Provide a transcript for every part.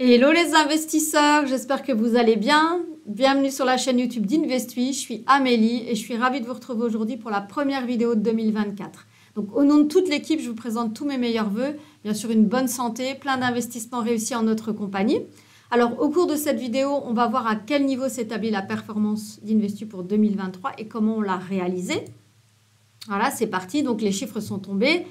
Hello les investisseurs, j'espère que vous allez bien. Bienvenue sur la chaîne YouTube d'Investui. Je suis Amélie et je suis ravie de vous retrouver aujourd'hui pour la première vidéo de 2024. Donc au nom de toute l'équipe, je vous présente tous mes meilleurs vœux. Bien sûr, une bonne santé, plein d'investissements réussis en notre compagnie. Alors au cours de cette vidéo, on va voir à quel niveau s'établit la performance d'Investui pour 2023 et comment on l'a réalisée. Voilà, c'est parti. Donc les chiffres sont tombés.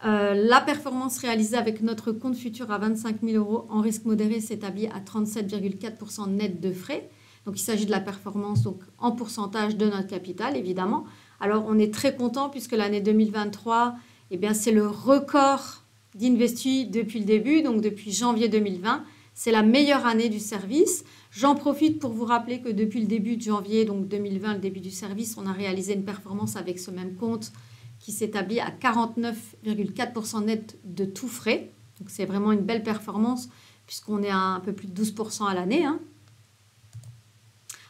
La performance réalisée avec notre compte futur à 25 000 € en risque modéré s'établit à 37,4% net de frais. Donc, il s'agit de la performance donc, en pourcentage de notre capital, évidemment. Alors, on est très content puisque l'année 2023, eh bien, c'est le record d'Investui depuis le début, donc depuis janvier 2020. C'est la meilleure année du service. J'en profite pour vous rappeler que depuis le début de janvier, donc 2020, le début du service, on a réalisé une performance avec ce même compte qui s'établit à 49,4% net de tout frais. Donc, c'est vraiment une belle performance puisqu'on est à un peu plus de 12% à l'année.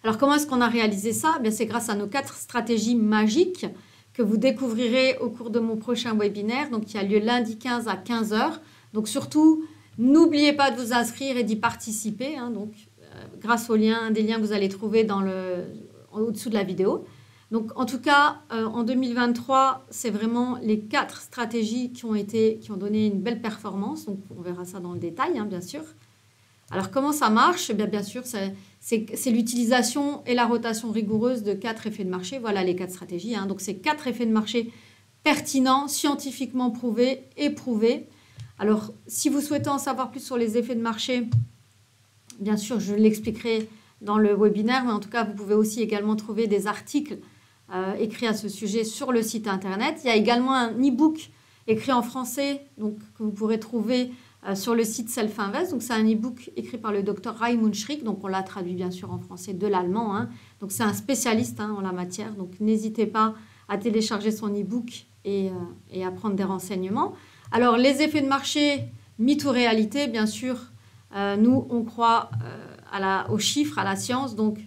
Alors, comment est-ce qu'on a réalisé ça? C'est grâce à nos 4 stratégies magiques que vous découvrirez au cours de mon prochain webinaire, donc qui a lieu lundi 15 à 15 h. Donc, surtout, n'oubliez pas de vous inscrire et d'y participer. Grâce au lien, un des liens que vous allez trouver au-dessous de la vidéo. Donc, en tout cas, en 2023, c'est vraiment les 4 stratégies qui ont donné une belle performance. Donc, on verra ça dans le détail, bien sûr. Alors, comment ça marche? Bien sûr, c'est l'utilisation et la rotation rigoureuse de 4 effets de marché. Voilà les 4 stratégies. Donc, c'est 4 effets de marché pertinents, scientifiquement prouvés, éprouvés. Alors, si vous souhaitez en savoir plus sur les effets de marché, bien sûr, je l'expliquerai dans le webinaire. Mais en tout cas, vous pouvez aussi également trouver des articles écrit à ce sujet sur le site internet. Il y a également un e-book écrit en français donc, que vous pourrez trouver sur le site Self-Invest. Donc, c'est un e-book écrit par le docteur Raimund Schrick. Donc, on l'a traduit bien sûr en français de l'allemand. Donc, c'est un spécialiste en la matière. Donc, n'hésitez pas à télécharger son e-book et à prendre des renseignements. Alors, les effets de marché, mythe ou réalité, bien sûr, nous, on croit aux chiffres, à la science. Donc,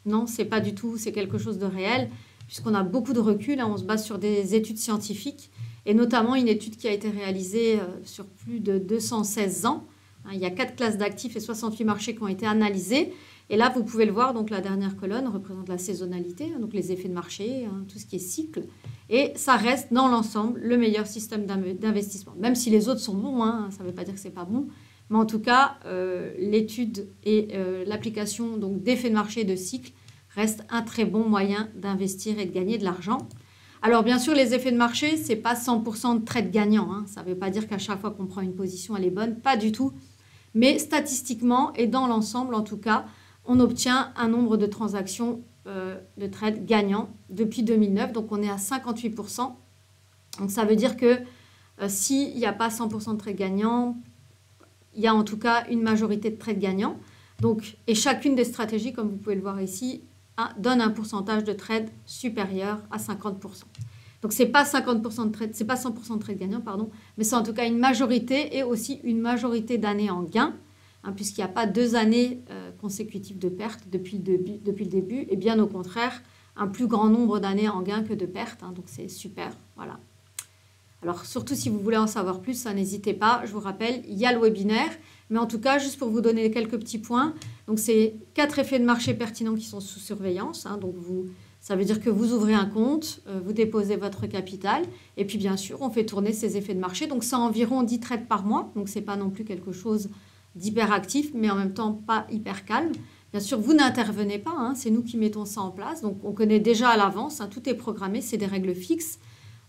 non, ce n'est pas du tout, c'est quelque chose de réel. Puisqu'on a beaucoup de recul, on se base sur des études scientifiques, et notamment une étude qui a été réalisée sur plus de 216 ans. Il y a 4 classes d'actifs et 68 marchés qui ont été analysés. Et là, vous pouvez le voir, donc la dernière colonne représente la saisonnalité, donc les effets de marché, tout ce qui est cycle. Et ça reste, dans l'ensemble, le meilleur système d'investissement. Même si les autres sont bons, ça ne veut pas dire que ce n'est pas bon. Mais en tout cas, l'étude et l'application d'effets de marché et de cycle reste un très bon moyen d'investir et de gagner de l'argent. Alors, bien sûr, les effets de marché, ce n'est pas 100% de trade gagnant. Ça ne veut pas dire qu'à chaque fois qu'on prend une position, elle est bonne. Pas du tout. Mais statistiquement et dans l'ensemble, en tout cas, on obtient un nombre de transactions de trade gagnants depuis 2009. Donc, on est à 58%. Donc, ça veut dire que s'il n'y a pas 100% de trade gagnants, il y a en tout cas une majorité de trades gagnants. Donc, et chacune des stratégies, comme vous pouvez le voir ici, donne un pourcentage de trade supérieur à 50%. Donc, ce n'est pas 50% de trade, c'est pas 100% de trade gagnant, pardon, mais c'est en tout cas une majorité et aussi une majorité d'années en gain, puisqu'il n'y a pas 2 années consécutives de pertes depuis le début, et bien au contraire, un plus grand nombre d'années en gain que de pertes. Donc, c'est super, voilà. Alors, surtout si vous voulez en savoir plus, n'hésitez pas. Je vous rappelle, il y a le webinaire. Mais en tout cas, juste pour vous donner quelques petits points, donc c'est 4 effets de marché pertinents qui sont sous surveillance. Donc, ça veut dire que vous ouvrez un compte, vous déposez votre capital. Et puis, bien sûr, on fait tourner ces effets de marché. Donc, c'est environ 10 trades par mois. Donc, ce n'est pas non plus quelque chose d'hyper actif, mais en même temps, pas hyper calme. Bien sûr, vous n'intervenez pas. C'est nous qui mettons ça en place. Donc, on connaît déjà à l'avance. Tout est programmé. C'est des règles fixes.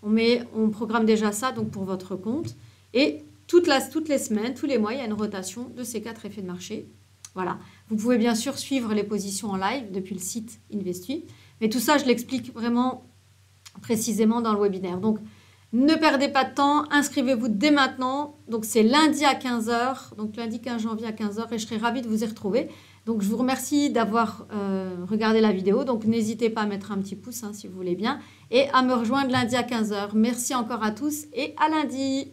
On programme déjà ça donc pour votre compte. Et toutes les semaines, tous les mois, il y a une rotation de ces 4 effets de marché. Voilà. Vous pouvez bien sûr suivre les positions en live depuis le site Investui. Mais tout ça, je l'explique vraiment précisément dans le webinaire. Donc, ne perdez pas de temps. Inscrivez-vous dès maintenant. Donc, c'est lundi à 15 h. Donc, lundi 15 janvier à 15 h. Et je serai ravie de vous y retrouver. Donc, je vous remercie d'avoir regardé la vidéo. Donc, n'hésitez pas à mettre un petit pouce si vous voulez bien. Et à me rejoindre lundi à 15 h. Merci encore à tous et à lundi.